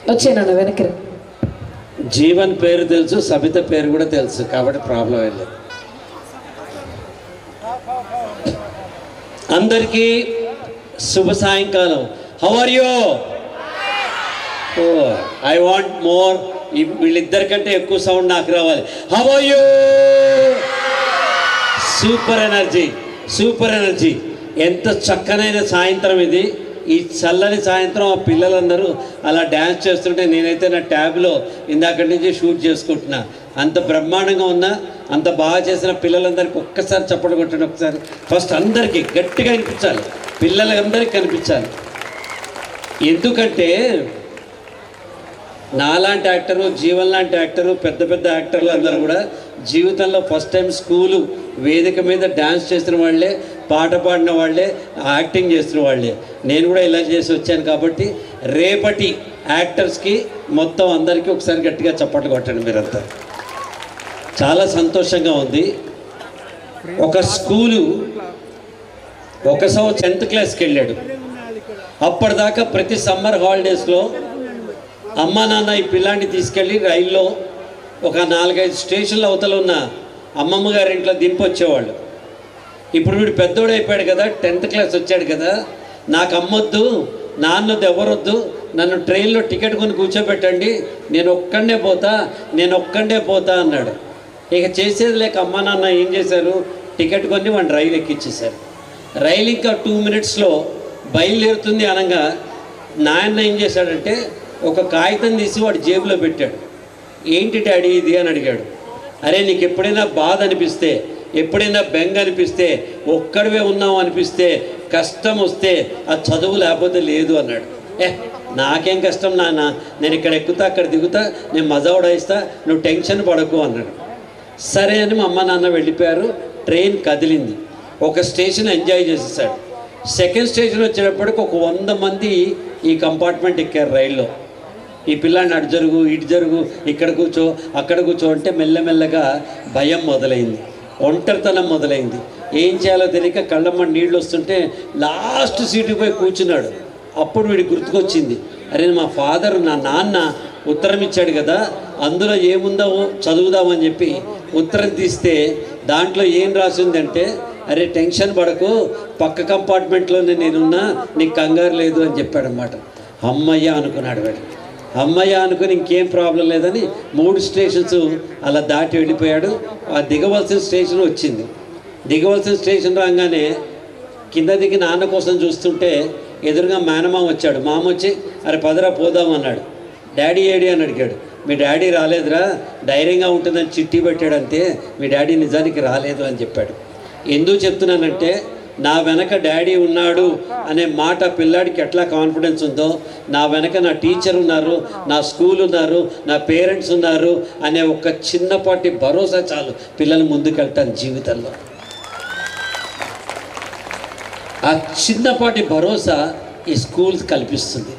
వచ్చేనన్న వెనక్కి. జీవన్ పేరు తెలుసు, సబిత పేరు కూడా తెలుసు, కాబట్టి ప్రాబ్లం ఏం లేదు. అందరికీ శుభ సాయంకాలం. How are you? Oh I want more. వీళ్ళిద్దరికంటే ఎక్కువ సౌండ్ నాకు రావాలి. How are you? Super energy, super energy. ఎంత చక్కనైన సాయంత్రం ఇది. ఈ చల్లని సాయంత్రం ఆ పిల్లలందరూ అలా డ్యాన్స్ చేస్తుంటే నేనైతే నా ట్యాబ్లో ఇందాక నుంచి షూట్ చేసుకుంటున్నా. అంత బ్రహ్మాండంగా ఉన్నా, అంత బాగా చేసిన పిల్లలందరికీ ఒక్కసారి చప్పట్లు కొట్టండి. ఒకసారి ఫస్ట్ అందరికీ గట్టిగా కనిపించాలి, పిల్లలందరికీ కనిపించాలి. ఎందుకంటే నాలాంటి యాక్టరు, జీవన్ లాంటి యాక్టరు, పెద్ద పెద్ద యాక్టర్లు అందరూ కూడా జీవితంలో ఫస్ట్ టైం స్కూలు వేదిక మీద డ్యాన్స్ చేసిన వాళ్ళే, పాట పాడిన వాళ్ళే, యాక్టింగ్ చేసిన వాళ్ళే. నేను కూడా ఇలా చేసి వచ్చాను. కాబట్టి రేపటి యాక్టర్స్కి మొత్తం అందరికీ ఒకసారి గట్టిగా చప్పట్లు కొట్టండి మీరంతా. చాలా సంతోషంగా ఉంది. ఒక స్కూలు ఒక 10th క్లాస్కి వెళ్ళాడు. అప్పటిదాకా ప్రతి సమ్మర్ హాలిడేస్లో అమ్మ నాన్న ఈ పిల్లాన్ని తీసుకెళ్ళి రైల్లో ఒక 4-5 స్టేషన్ల అవతల ఉన్న అమ్మమ్మ గారి ఇంట్లో దింపొచ్చేవాళ్ళు. ఇప్పుడు వీడు పెద్దోడు అయిపోయాడు కదా, 10th క్లాస్ వచ్చాడు కదా, నాకు అమ్మొద్దు, నాన్నొద్దు, ఎవరొద్దు, నన్ను ట్రైన్లో టికెట్ కొని కూర్చోబెట్టండి, నేను ఒక్కడే పోతా అన్నాడు. ఇక చేసేది లేక అమ్మ నాన్న ఏం చేశారు, టికెట్ కొని వాడిని రైలు ఎక్కించేశారు. రైలు ఇంకా 2 మినిట్స్లో బయలుదేరుతుంది అనగా నాయన ఏం చేశాడంటే ఒక కాగితం తీసి వాడు జేబులో పెట్టాడు. ఏంటి డాడీ ఇది అని అడిగాడు. అరే నీకు ఎప్పుడైనా బాధ అనిపిస్తే, ఎప్పుడైనా బెంగ అనిపిస్తే, ఒక్కడివే ఉన్నావు అనిపిస్తే, కష్టం వస్తే ఆ చదువు లేకపోతే లేదు అన్నాడు. నాకేం కష్టం నాన్న, నేను ఇక్కడ ఎక్కుతా అక్కడ దిగుతా, నేను మజా ఉడాయిస్తా, నువ్వు టెన్షన్ పడకు అన్నాడు. సరే అని మా అమ్మ నాన్న వెళ్ళిపోయారు. ట్రైన్ కదిలింది. ఒక స్టేషన్ ఎంజాయ్ చేసేసాడు. సెకండ్ స్టేషన్ వచ్చేటప్పటికి ఒక 100 మంది ఈ కంపార్ట్మెంట్ ఎక్కారు రైల్లో. ఈ పిల్లాన్ని అటు జరుగు, ఇటు జరుగు, ఇక్కడ కూర్చో, అక్కడ కూర్చో అంటే మెల్లమెల్లగా భయం మొదలైంది, ఒంటరితనం మొదలైంది. ఏం చేయాలో తెలియక కళ్ళమ్మ నీళ్ళు వస్తుంటే లాస్ట్ సీటుకి పోయి కూర్చున్నాడు. అప్పుడు వీడికి గుర్తుకొచ్చింది, అరే మా ఫాదర్, నా నాన్న ఉత్తరం ఇచ్చాడు కదా, అందులో ఏముందో చదువుదామని చెప్పి ఉత్తరం తీస్తే దాంట్లో ఏం రాసిందంటే, అరే టెన్షన్ పడకు, పక్క కంపార్ట్మెంట్లోనే నేనున్నా, నీకు కంగారు లేదు అని చెప్పాడనమాట. అమ్మయ్య అనుకున్నాడు వాడు. అమ్మయ్య అనుకుని ఇంకేం ప్రాబ్లం లేదని 3 స్టేషన్స్ అలా దాటి వెళ్ళిపోయాడు. ఆ దిగవలసిన స్టేషన్ వచ్చింది. దిగవలసిన స్టేషన్ రాగానే కింద దిగి నాన్న కోసం చూస్తుంటే ఎదురుగా మేనమామ వచ్చాడు. మామ వచ్చి అరే పదరా పోదామన్నాడు. డాడీ ఏడి అని అడిగాడు. మీ డాడీ రాలేదురా, ధైర్యంగా ఉంటుందని చిట్టి పెట్టాడు అంతే, మీ డాడీ నిజానికి రాలేదు అని చెప్పాడు. ఎందుకు చెప్తున్నానంటే నా వెనక డాడీ ఉన్నాడు అనే మాట పిల్లాడికి ఎట్లా కాన్ఫిడెన్స్ ఉందో, నా వెనక నా టీచర్ ఉన్నారు, నా స్కూల్ ఉన్నారు, నా పేరెంట్స్ ఉన్నారు అనే ఒక చిన్నపాటి భరోసా చాలు పిల్లలు ముందుకెళ్తాను జీవితంలో. ఆ చిన్నపాటి భరోసా ఈ స్కూల్స్ కల్పిస్తుంది.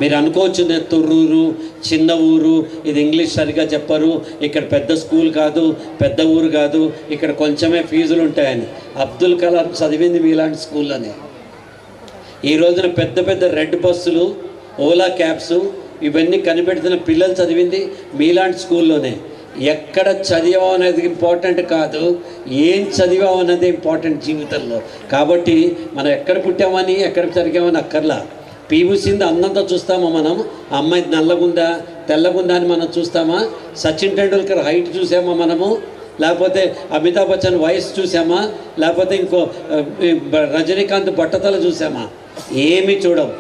మీరు అనుకోవచ్చు నేను తొర్రూరు చిన్న ఊరు, ఇది ఇంగ్లీష్ సరిగా చెప్పరు, ఇక్కడ పెద్ద స్కూల్ కాదు, పెద్ద ఊరు కాదు, ఇక్కడ కొంచెమే ఫీజులు ఉంటాయని. అబ్దుల్ కలాం చదివింది మీలాంటి స్కూల్లోనే. ఈ రోజున పెద్ద పెద్ద రెడ్ బస్సులు, ఓలా క్యాబ్స్ ఇవన్నీ కనిపెడుతున్న పిల్లలు చదివింది మీలాంటి స్కూల్లోనే. ఎక్కడ చదివావు అనేది ఇంపార్టెంట్ కాదు, ఏం చదివావు అనేది ఇంపార్టెంట్ జీవితంలో. కాబట్టి మనం ఎక్కడ పుట్టామని ఎక్కడ జరిగామని అక్కర్లా. పీవీసింది అందంతో చూస్తామా మనం, అమ్మాయి నల్లగుందా తెల్లగుందా అని మనం చూస్తామా? సచిన్ టెండూల్కర్ హైట్ చూసామా మనము? లేకపోతే అమితాబ్ బచ్చన్ వయసు చూసామా? లేకపోతే ఇంకో రజనీకాంత్ బట్టతల చూసామా? ఏమీ చూడం.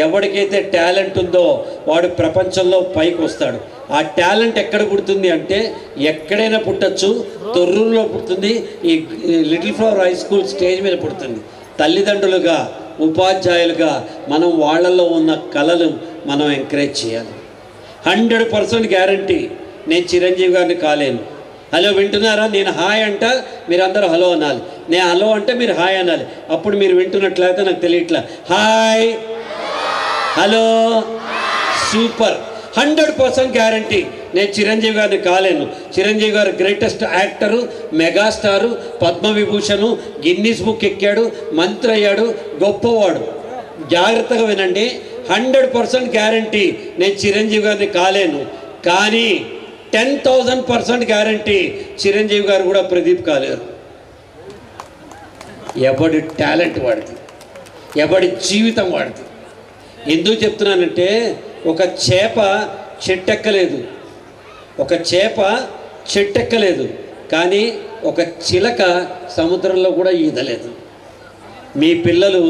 ఎవరికైతే టాలెంట్ ఉందో వాడు ప్రపంచంలో పైకి వస్తాడు. ఆ టాలెంట్ ఎక్కడ పుడుతుంది అంటే ఎక్కడైనా పుట్టచ్చు. తొర్రూరులో పుడుతుంది, ఈ little flower high school stage మీద పుడుతుంది. తల్లిదండ్రులుగా, ఉపాధ్యాయులుగా మనం వాళ్ళల్లో ఉన్న కళలు మనం ఎంకరేజ్ చేయాలి. 100% గ్యారంటీ నేను చిరంజీవి గారిని కాలేను. హలో వింటున్నారా? నేను హాయ్ అంట, మీరందరూ హలో అనాలి. నేను హలో అంటే మీరు హాయ్ అనాలి. అప్పుడు మీరు వింటున్నట్లయితే నాకు తెలియట్లా. Hi, hello, super. 100% గ్యారంటీ నేను చిరంజీవి గారిని కాలేను. Chiranjeevi garu greatest actor, megastar, Padma Vibhushan, Guinness book ఎక్కాడు, మంత్రి అయ్యాడు, గొప్పవాడు. జాగ్రత్తగా వినండి, 100% గ్యారంటీ నేను చిరంజీవి గారిని కాలేను, కానీ 10,000% గ్యారంటీ చిరంజీవి గారు కూడా ప్రదీప్ కాలేరు. ఎవడి టాలెంట్ వాడిది, ఎవడి జీవితం వాడిది. ఎందుకు చెప్తున్నానంటే ఒక చేప చెట్టెక్కలేదు, కానీ ఒక చిలక సముద్రంలో కూడా ఈదలేదు. మీ పిల్లలు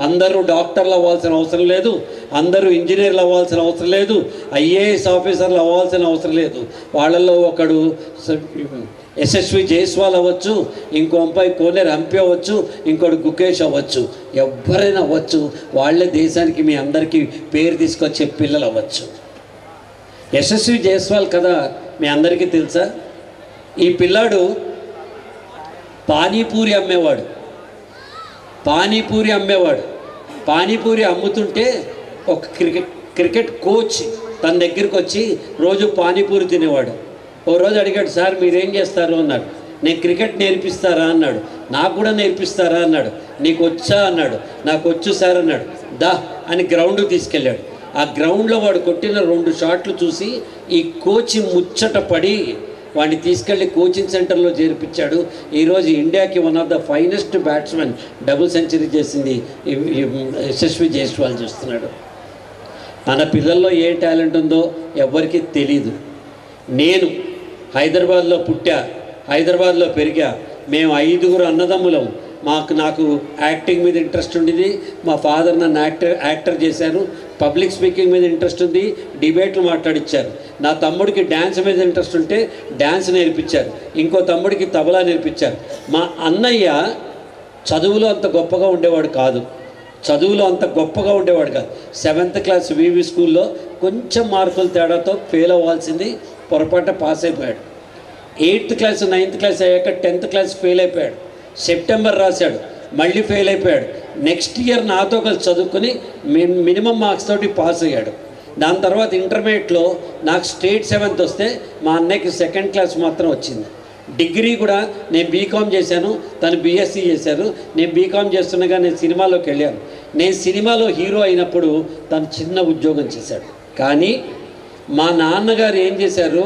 అందరూ డాక్టర్లు అవ్వాల్సిన అవసరం లేదు, అందరూ ఇంజనీర్లు అవ్వాల్సిన అవసరం లేదు, ఐఏఎస్ ఆఫీసర్లు అవ్వాల్సిన అవసరం లేదు. వాళ్ళల్లో ఒకడు యశస్వి జైస్వాల్ అవ్వచ్చు, ఇంకో అబ్బాయి కోనేరు హంపి అవ్వచ్చు, ఇంకోటి గుకేష్ అవ్వచ్చు, ఎవరైనా అవ్వచ్చు. వాళ్ళే దేశానికి మీ అందరికీ పేరు తీసుకొచ్చే పిల్లలు అవ్వచ్చు. యశస్వి జైస్వాల్ కదా మీ అందరికీ తెలుసా? ఈ పిల్లాడు పానీపూరి అమ్మేవాడు. పానీపూరి అమ్ముతుంటే ఒక క్రికెట్ కోచ్ తన దగ్గరికి వచ్చి రోజు పానీపూరి తినేవాడు. ఓ రోజు అడిగాడు, సార్ మీరేం చేస్తారు అన్నాడు. నేను క్రికెట్ నేర్పిస్తారా అన్నాడు. నాకు కూడా నేర్పిస్తారా అన్నాడు. నీకు వచ్చా అన్నాడు. నాకు వచ్చు సార్ అన్నాడు. దా అని గ్రౌండ్కి తీసుకెళ్ళాడు. ఆ గ్రౌండ్లో వాడు కొట్టిన 2 షాట్లు చూసి ఈ కోచ్ ముచ్చట పడి వాడిని తీసుకెళ్ళి కోచింగ్ సెంటర్లో చేర్పించాడు. ఈరోజు ఇండియాకి one of the finest batsmen, double century చేసింది యశస్వి జైస్వాల్ చేస్తున్నాడు. మన పిల్లల్లో ఏ టాలెంట్ ఉందో ఎవరికీ తెలీదు. నేను హైదరాబాద్లో పుట్టా, హైదరాబాద్లో పెరిగా. మేము 5 అన్నదమ్ములం. నాకు యాక్టింగ్ మీద ఇంట్రెస్ట్ ఉండేది. మా ఫాదర్ నన్ను యాక్టర్ చేశారు. పబ్లిక్ స్పీకింగ్ మీద ఇంట్రెస్ట్ ఉంది, డిబేట్లు మాట్లాడిచ్చారు. నా తమ్ముడికి డ్యాన్స్ మీద ఇంట్రెస్ట్ ఉంటే డ్యాన్స్ నేర్పించారు. ఇంకో తమ్ముడికి తబలా నేర్పించారు. మా అన్నయ్య చదువులో అంత గొప్పగా ఉండేవాడు కాదు. 7th క్లాస్ వివి స్కూల్లో కొంచెం మార్కుల తేడాతో ఫెయిల్ అవ్వాల్సింది, పొరపాటున పాస్ అయిపోయాడు. 8th క్లాస్ 9th క్లాస్ అయ్యాక 10th క్లాస్ ఫెయిల్ అయిపోయాడు. సెప్టెంబర్ రాశాడు, మళ్ళీ ఫెయిల్ అయిపోయాడు. నెక్స్ట్ ఇయర్ నాతో కలిసి చదువుకొని మినిమం మార్క్స్ తోటి పాస్ అయ్యాడు. దాని తర్వాత ఇంటర్మీడియట్లో నాకు స్టేట్ 7th వస్తే మా అన్నయ్యకి 2nd క్లాస్ మాత్రం వచ్చింది. డిగ్రీ కూడా నేను బీకామ్ చేశాను, తను బీఎస్సీ చేశారు. నేను బీకామ్ చేస్తుండగా నేను సినిమాలోకి వెళ్ళాను. నేను సినిమాలో హీరో అయినప్పుడు తను చిన్న ఉద్యోగం చేశాడు. కానీ మా నాన్నగారు ఏం చేశారు,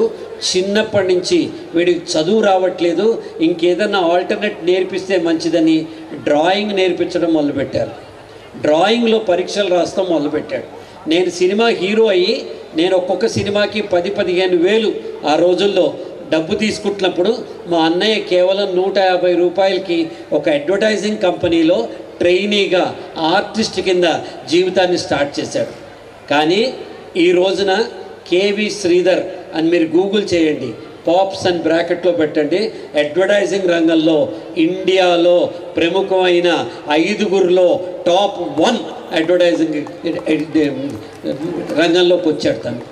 చిన్నప్పటి నుంచి వీడికి చదువు రావట్లేదు, ఇంకేదన్నా ఆల్టర్నేట్ నేర్పిస్తే మంచిదని డ్రాయింగ్ నేర్పించడం మొదలుపెట్టారు. డ్రాయింగ్లో పరీక్షలు రాస్తాం మొదలుపెట్టాడు. నేను సినిమా హీరో అయ్యి నేను ఒక్కొక్క సినిమాకి 10-15 వేలు ఆ రోజుల్లో డబ్బు తీసుకుంటున్నప్పుడు మా అన్నయ్య కేవలం 150 రూపాయలకి ఒక అడ్వర్టైజింగ్ కంపెనీలో ట్రైనీగా ఆర్టిస్ట్ కింద జీవితాన్ని స్టార్ట్ చేశాడు. కానీ ఈ రోజున కేవి శ్రీధర్ అని మీరు గూగుల్ చేయండి, పాప్స్ అని బ్రాకెట్లో పెట్టండి. అడ్వర్టైజింగ్ రంగంలో ఇండియాలో ప్రముఖమైన 5 టాప్ 1 అడ్వర్టైజింగ్ రంగంలోకి వచ్చాడు తను.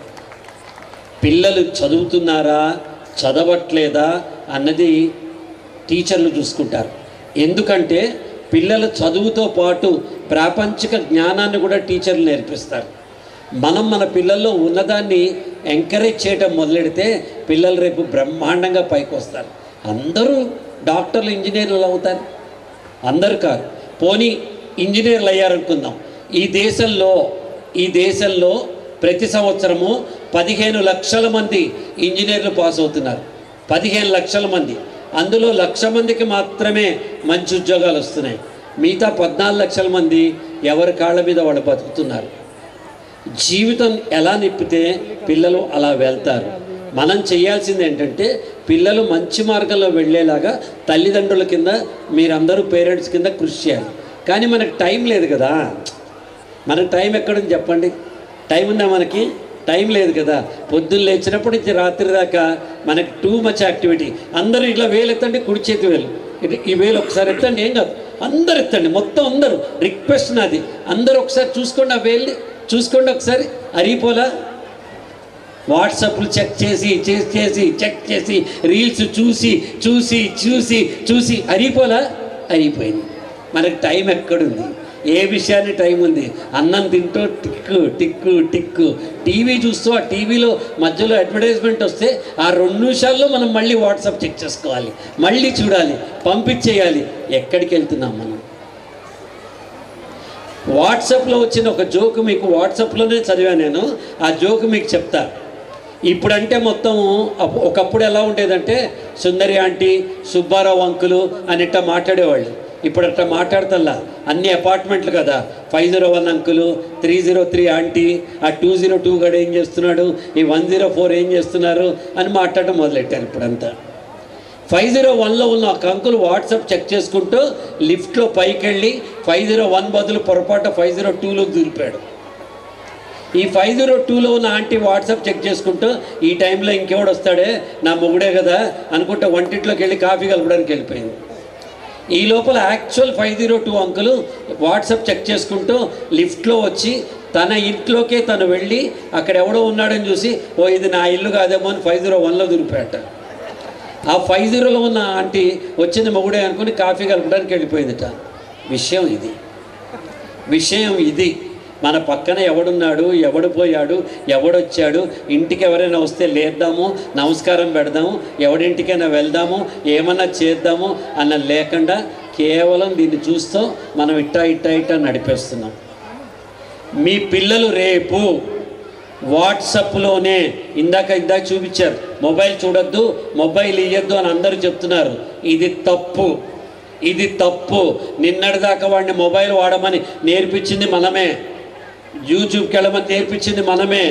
పిల్లలు చదువుతున్నారా చదవట్లేదా అన్నది టీచర్లు చూసుకుంటారు. ఎందుకంటే పిల్లల చదువుతో పాటు ప్రాపంచిక జ్ఞానాన్ని కూడా టీచర్లు నేర్పిస్తారు. మన పిల్లల్లో ఉన్నదాన్ని ఎంకరేజ్ చేయడం మొదలెడితే పిల్లలు రేపు బ్రహ్మాండంగా పైకి వస్తారు. అందరూ డాక్టర్లు ఇంజనీర్లు అవుతారు, అందరూ కాదు. పోనీ ఇంజనీర్లు అయ్యారనుకుందాం. ఈ దేశంలో ప్రతి సంవత్సరము 15 లక్షల మంది ఇంజనీర్లు పాస్ అవుతున్నారు. 15 లక్షల మంది. అందులో 1,00,000 మందికి మాత్రమే మంచి ఉద్యోగాలు వస్తున్నాయి. మిగతా 14 లక్షల మంది ఎవరి కాళ్ళ మీద వాళ్ళు బతుకుతున్నారు. జీవితం ఎలా నిప్పితే పిల్లలు అలా వెళ్తారు. మనం చేయాల్సింది ఏంటంటే పిల్లలు మంచి మార్గంలో వెళ్ళేలాగా తల్లిదండ్రుల కింద మీరందరూ పేరెంట్స్ కింద కృషి చేయాలి. కానీ మనకు టైం లేదు కదా. మనకు టైం ఎక్కడుంది చెప్పండి? టైం ఉందా? మనకి టైం లేదు కదా. పొద్దున్న లేచినప్పటి నుంచి రాత్రి దాకా మనకి టూ మచ్ యాక్టివిటీ. అందరూ ఇట్లా వేలు ఎత్తండి, కుడి చేతి వేలు, ఈ వేలు ఒకసారి ఎత్తండి, ఏం కాదు, అందరు ఎత్తండి, మొత్తం అందరూ. రిక్వెస్ట్ నాది, అందరూ ఒకసారి చూసుకోండి, ఆ వేలు చూసుకోండి ఒకసారి. అరిగిపోలా? వాట్సాప్లు చెక్ చేసి రీల్స్ చూసి అరిగిపోలా? అరిగిపోయింది. మనకి టైం ఎక్కడుంది? ఏ విషయాన్ని టైం ఉంది? అన్నం తింటూ టిక్కు టీవీ చూస్తూ, ఆ టీవీలో మధ్యలో అడ్వర్టైజ్మెంట్ వస్తే ఆ 2 నిమిషాల్లో మనం మళ్ళీ వాట్సాప్ చెక్ చేసుకోవాలి, మళ్ళీ చూడాలి, పంపించేయాలి. ఎక్కడికి వెళ్తున్నాం మనం? వాట్సాప్లో వచ్చిన ఒక జోక్ మీకు వాట్సాప్లోనే చదివాను నేను, ఆ జోక్ మీకు చెప్తా. ఇప్పుడంటే మొత్తం ఒకప్పుడు ఎలా ఉండేదంటే సుందరి ఆంటీ, సుబ్బారావు అంకులు అని ఇట్లా మాట్లాడేవాళ్ళు. ఇప్పుడు అట్లా మాట్లాడతల్లా, అన్ని అపార్ట్మెంట్లు కదా. 501 అంకులు, 303 ఆంటీ, ఆ 202 గడు ఏం చేస్తున్నాడు, ఈ 104 ఏం చేస్తున్నారు అని మాట్లాడడం మొదలెట్టారు. ఇప్పుడంతా 501లో ఉన్న ఒక అంకులు వాట్సాప్ చెక్ చేసుకుంటూ లిఫ్ట్లో పైకి వెళ్ళి 501 బదులు పొరపాటు 502లోకి దూరిపోయాడు. ఈ 502లో ఉన్న ఆంటీ వాట్సాప్ చెక్ చేసుకుంటూ ఈ టైంలో ఇంకెవడు వస్తాడే, నా మొగుడే కదా అనుకుంటే వంటింట్లోకి వెళ్ళి కాఫీ కలపడానికి వెళ్ళిపోయింది. ఈ లోపల యాక్చువల్ 502 అంకులు వాట్సాప్ చెక్ చేసుకుంటూ లిఫ్ట్లో వచ్చి తన ఇంట్లోకే తను వెళ్ళి అక్కడ ఎవడో ఉన్నాడని చూసి, ఓ ఇది నా ఇల్లు కాదేమో అని 501లో దూరిపోయాట. ఆ 50లో ఉన్న ఆంటీ వచ్చింది మొగుడే అనుకుని కాఫీ కలపడానికి వెళ్ళిపోయిందిట. విషయం ఇది. మన పక్కన ఎవడున్నాడు, ఎవడు పోయాడు, ఎవడొచ్చాడు, ఇంటికి ఎవరైనా వస్తే లేద్దాము, నమస్కారం పెడదాము, ఎవడింటికైనా వెళ్దాము, ఏమన్నా చేద్దాము అన్న లేకుండా కేవలం దీన్ని చూస్తూ మనం ఇట్టా నడిపేస్తున్నాం. మీ పిల్లలు రేపు వాట్సాప్లోనే ఇందాక చూపించారు, మొబైల్ చూడొద్దు, మొబైల్ ఇయ్యొద్దు అని అందరూ చెప్తున్నారు. ఇది తప్పు. నిన్నటిదాకా వాడిని మొబైల్ వాడమని నేర్పించింది మనమే, యూట్యూబ్కి వెళ్ళమని నేర్పించింది మనమే,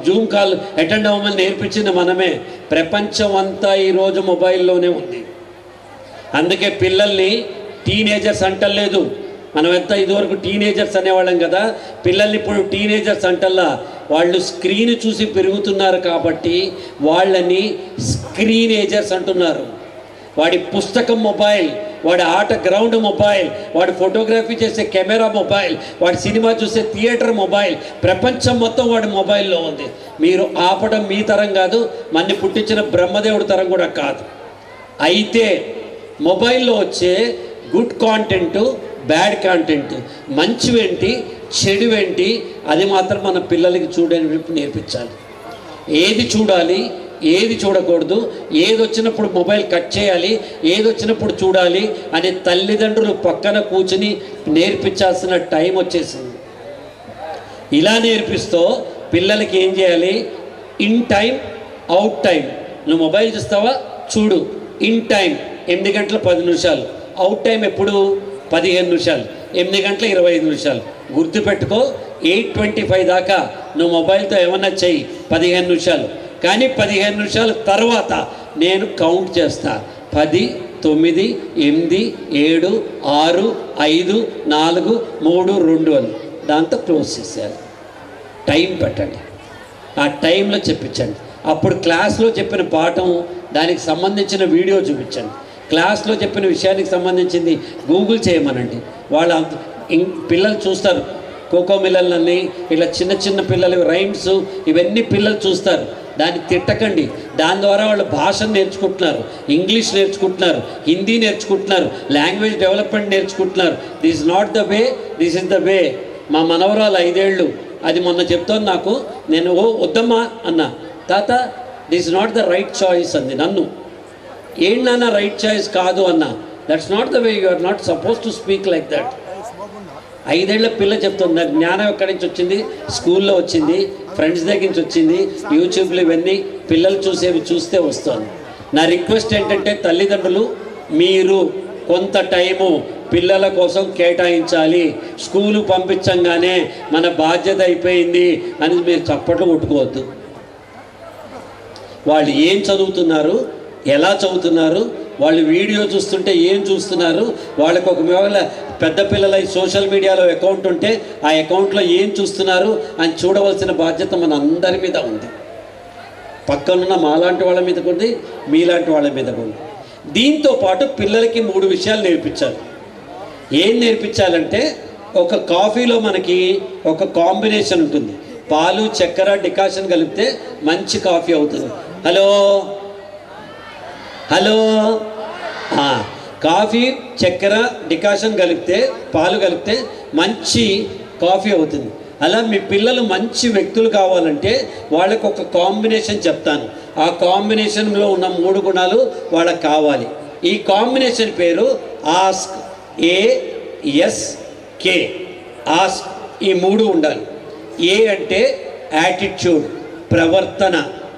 జూమ్ కాల్ అటెండ్ అవ్వమని నేర్పించింది మనమే. ప్రపంచం అంతా ఈరోజు మొబైల్లోనే ఉంది. అందుకే పిల్లల్ని టీనేజర్స్ అంటలేదు. మనం ఎంత ఇదివరకు టీనేజర్స్ అనేవాళ్ళం కదా, పిల్లల్ని ఇప్పుడు టీనేజర్స్ అంటల్లా. వాళ్ళు స్క్రీన్ చూసి పెరుగుతున్నారు కాబట్టి వాళ్ళని స్క్రీనేజర్స్ అంటున్నారు. వాడి పుస్తకం మొబైల్, వాడి ఆట గ్రౌండ్ మొబైల్, వాడి ఫోటోగ్రఫీ చేసే కెమెరా మొబైల్, వాడి సినిమా చూసే థియేటర్ మొబైల్, ప్రపంచం మొత్తం వాడి మొబైల్లో ఉంది. మీరు ఆపడం మీ తరం కాదు, మన్ని పుట్టించిన బ్రహ్మదేవుడి తరం కూడా కాదు. అయితే మొబైల్లో వచ్చే గుడ్ కాంటెంట్, బ్యాడ్ కాంటెంట్, మంచివేంటి చెడువేంటి అది మాత్రం మన పిల్లలకి చూడని నేర్పించాలి. ఏది చూడాలి, ఏది చూడకూడదు, ఏది వచ్చినప్పుడు మొబైల్ కట్ చేయాలి, ఏది వచ్చినప్పుడు చూడాలి అని తల్లిదండ్రులు పక్కన కూర్చుని నేర్పించాల్సిన టైం వచ్చేసింది. ఇలా నేర్పిస్తూ పిల్లలకి ఏం చేయాలి, ఇన్ టైం అవుట్ టైం. నువ్వు మొబైల్ చూస్తావా, చూడు. ఇన్ టైం 8 గంటల 10 నిమిషాలు, అవుట్ టైం ఎప్పుడు 15 నిమిషాలు, 8 గంటల 25 నిమిషాలు. గుర్తుపెట్టుకో, 8:25 దాకా నువ్వు మొబైల్తో ఏమన్నా చెయ్యి 15 నిమిషాలు. కానీ 15 నిమిషాల తర్వాత నేను కౌంట్ చేస్తా. 10, 9, 8, 7, 6, 5, 4, 3, 2 అని దాంతో క్లోజ్ చేసేయాలి. టైం పెట్టండి, ఆ టైంలో చెప్పించండి. అప్పుడు క్లాస్లో చెప్పిన పాఠం, దానికి సంబంధించిన వీడియో చూపించండి. క్లాస్లో చెప్పిన విషయానికి సంబంధించింది గూగుల్ చేయమనండి. వాళ్ళ పిల్లలు చూస్తారు. కోకో మిల్లల్ని ఇలా చిన్న పిల్లలు రైమ్స్ ఇవన్నీ పిల్లలు చూస్తారు. దాన్ని తిట్టకండి. దాని ద్వారా వాళ్ళు భాషను నేర్చుకుంటున్నారు, ఇంగ్లీష్ నేర్చుకుంటున్నారు, హిందీ నేర్చుకుంటున్నారు, లాంగ్వేజ్ డెవలప్మెంట్ నేర్చుకుంటున్నారు. This is not the way, this is the way. మా మనవరాలు 5 ఏళ్ళు, అది మొన్న చెప్తాను నాకు. నేను వద్దమ్మా అన్నా, తాత this is not the right choice అంది నన్ను. ఏంటన్నా రైట్ చాయిస్ కాదు అన్నా. That's not the way, you are not suppose to speak like that. 5 ఏళ్ల పిల్ల చెప్తుంది. నాకు జ్ఞానం ఎక్కడి నుంచి వచ్చింది, స్కూల్లో వచ్చింది, ఫ్రెండ్స్ దగ్గర నుంచి వచ్చింది, యూట్యూబ్లో ఇవన్నీ పిల్లలు చూస్తే వస్తుంది. నా రిక్వెస్ట్ ఏంటంటే తల్లిదండ్రులు, మీరు కొంత టైము పిల్లల కోసం కేటాయించాలి. స్కూలు పంపించంగానే మన బాధ్యత అయిపోయింది అని మీరు చప్పట్లు కొట్టుకోవద్దు. వాళ్ళు ఏం చదువుతున్నారు, ఎలా చదువుతున్నారు, వాళ్ళు వీడియో చూస్తుంటే ఏం చూస్తున్నారు, వాళ్ళకు ఒకవేళ పెద్ద పిల్లల సోషల్ మీడియాలో అకౌంట్ ఉంటే ఆ అకౌంట్లో ఏం చూస్తున్నారు అని చూడవలసిన బాధ్యత మన అందరి మీద ఉంది. పక్కనున్న మాలాంటి వాళ్ళ మీద ఉంది, మీలాంటి వాళ్ళ మీద ఉంది. దీంతో పాటు పిల్లలకి 3 విషయాలు నేర్పించాలి. ఏం నేర్పించాలంటే, ఒక కాఫీలో మనకి ఒక కాంబినేషన్ ఉంటుంది. పాలు, చక్కెర, డికాషన్ కలిపితే మంచి కాఫీ అవుతుంది. హలో కాఫీ, చక్కెర, డికాషన్ కలిపితే, పాలు కలిపితే మంచి కాఫీ అవుతుంది. అలా మీ పిల్లలు మంచి వ్యక్తులు కావాలంటే వాళ్ళకు ఒక కాంబినేషన్ చెప్తాను. ఆ కాంబినేషన్లో ఉన్న 3 గుణాలు వాళ్ళకి కావాలి. ఈ కాంబినేషన్ పేరు ఆస్క్, ASK. ఆస్క్, ఈ మూడు ఉండాలి. ఏ అంటే యాటిట్యూడ్, ప్రవర్తన.